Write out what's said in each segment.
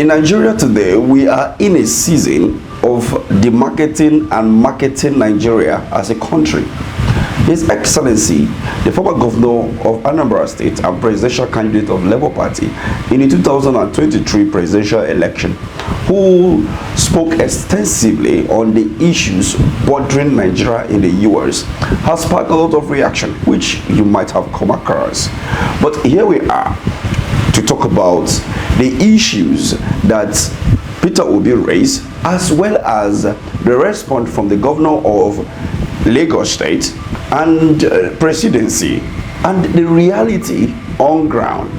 In Nigeria today, we are in a season of demarketing and marketing Nigeria as a country. His Excellency, the former governor of Anambra State and presidential candidate of Labour Party in the 2023 presidential election, who spoke extensively on the issues bordering Nigeria in the US, has sparked a lot of reaction, which you might have come across. But here we are to talk about the issues that Peter Obi raised, as well as the response from the governor of Lagos State and presidency, and the reality on ground.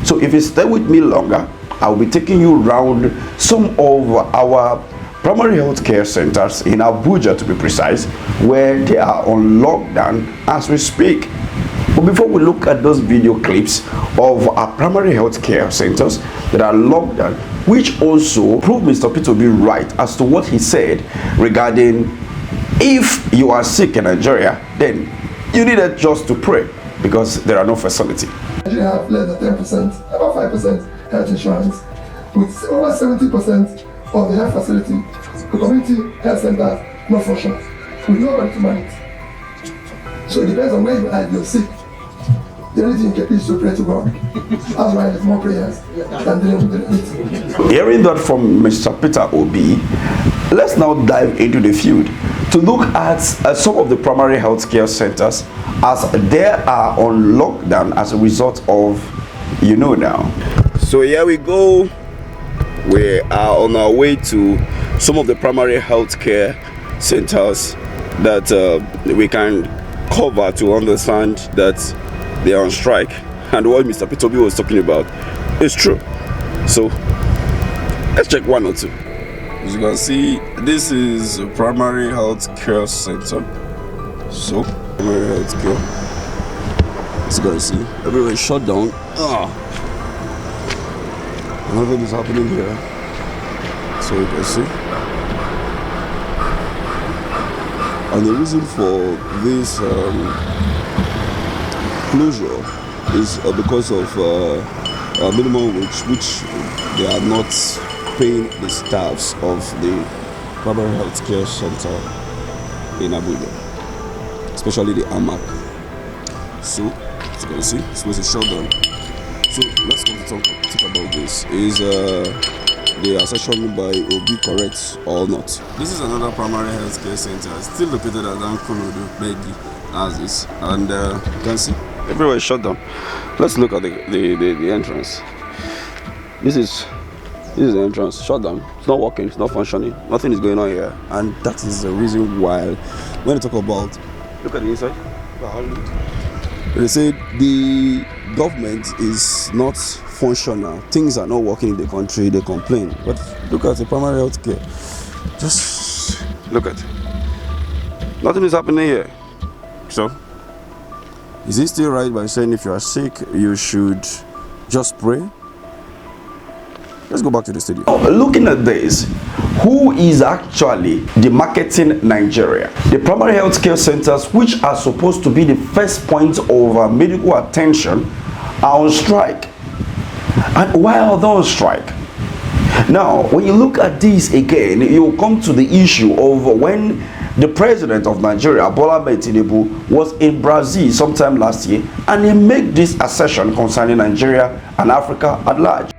So if you stay with me longer, I'll be taking you around some of our primary health care centers in Abuja, to be precise, where they are on lockdown as we speak. But before we look at those video clips of our primary health care centers that are locked down, which also prove Mr. Peter Obi right as to what he said regarding if you are sick in Nigeria, then you needed just to pray because there are no facility. Nigeria have less than 10%, about 5% health insurance, with over 70% of the health facility, the community health centers, not functional, with nobody to manage. So it depends on where you are, if you're sick. The only thing you can do is to pray to God. That's why there's more prayers than dealing with the. Hearing that from Mr. Peter Obi, let's now dive into the field to look at some of the primary health care centers as they are on lockdown as a result of, now. So here we go. We are on our way to some of the primary health care centers that we can cover to understand that they are on strike, and what Mr. Peter Obi was talking about is true. So let's check one or two. As you can see, this is a primary health care center. So primary health care, as you can see, everywhere is shut down. Nothing is happening here, so you can see. And the reason for this closure is because of minimum wage, which they are not paying the staffs of the primary health care center in Abuja, especially the AMAC. So, as you can see, this was a shutdown. So, let's go to talk about this. Is the assertion by Obi correct or not? This is another primary health care center, still located at Ankorodo, Begi, as is, and you can see everywhere is shut down. Let's look at the entrance. This is the entrance, shut down. It's not working, it's not functioning, nothing is going on here, and that is the reason why when you talk about, look at the inside, they say the government is not functional, things are not working in the country, they complain. But look at the primary health care, just look at it. Nothing is happening here. So is it still right by saying if you are sick you should just pray? Let's go back to the studio. Looking at this, who is actually demarketing Nigeria? The primary health care centers, which are supposed to be the first point of medical attention, are on strike. And why are they on strike? Now, when you look at this again, you come to the issue of when the president of Nigeria, Bola Ahmed Tinubu, was in Brazil sometime last year, and he made this assertion concerning Nigeria and Africa at large.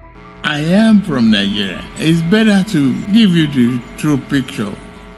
I am from Nigeria. It's better to give you the true picture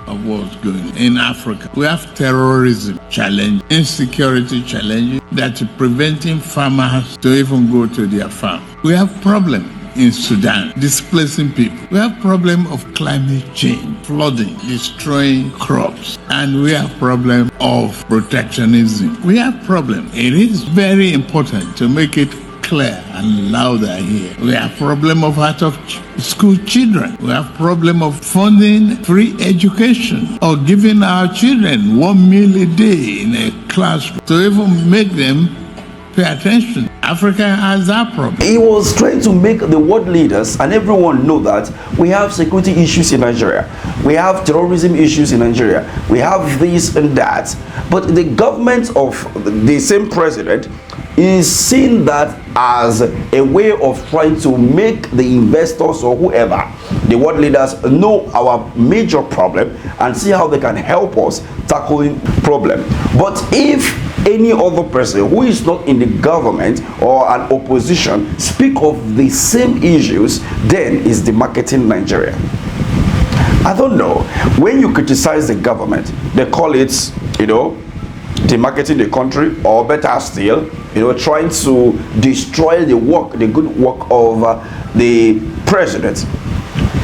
of what's going on in Africa. We have terrorism challenge, insecurity challenge that's preventing farmers to even go to their farm. We have problem in Sudan, displacing people. We have problem of climate change, flooding, destroying crops, and we have problem of protectionism. We have problem. It is very important to make it clear and louder here. We have problem of out of school children. We have problem of funding free education or giving our children 1 meal a day in a classroom to even make them pay attention. Africa has that problem. He was trying to make the world leaders and everyone know that we have security issues in Nigeria. We have terrorism issues in Nigeria. We have this and that. But the government of the same president is seeing that as a way of trying to make the investors or whoever, the world leaders, know our major problem and see how they can help us tackling problem. But if any other person who is not in the government or an opposition speak of the same issues, then is demarketing Nigeria. I don't know. When you criticize the government, they call it, demarketing the country, or better still, trying to destroy the good work of the president.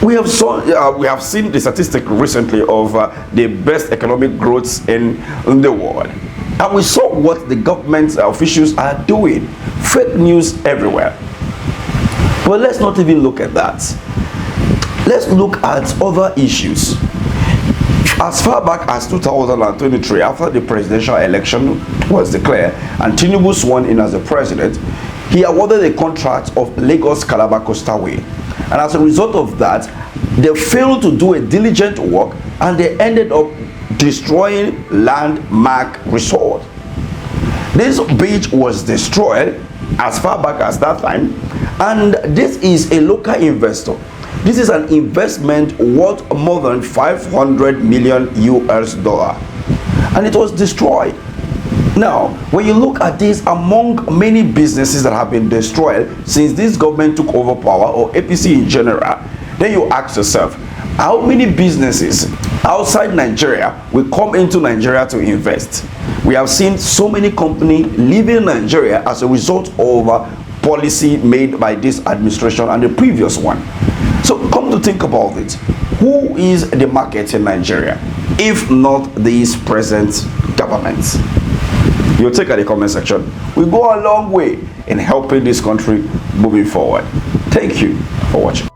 We have seen the statistic recently of the best economic growth in the world. And we saw what the government officials are doing. Fake news everywhere. But let's not even look at that. Let's look at other issues. As far back as 2023, after the presidential election was declared and Tinubu sworn in as the president, he awarded a contract of Lagos Calabar Coastal Way. And as a result of that, they failed to do a diligent work and they ended up destroying landmark resort. This beach was destroyed as far back as that time, and this is a local investor. This is an investment worth more than 500 million US dollar, and it was destroyed. Now, when you look at this, among many businesses that have been destroyed since this government took over power, or APC in general, then you ask yourself, how many businesses outside Nigeria will come into Nigeria to invest? We have seen so many companies leaving Nigeria as a result of policy made by this administration and the previous one. So come to think about it, who is the market in Nigeria if not these present governments? You'll take at the comment section. We go a long way in helping this country moving forward. Thank you for watching.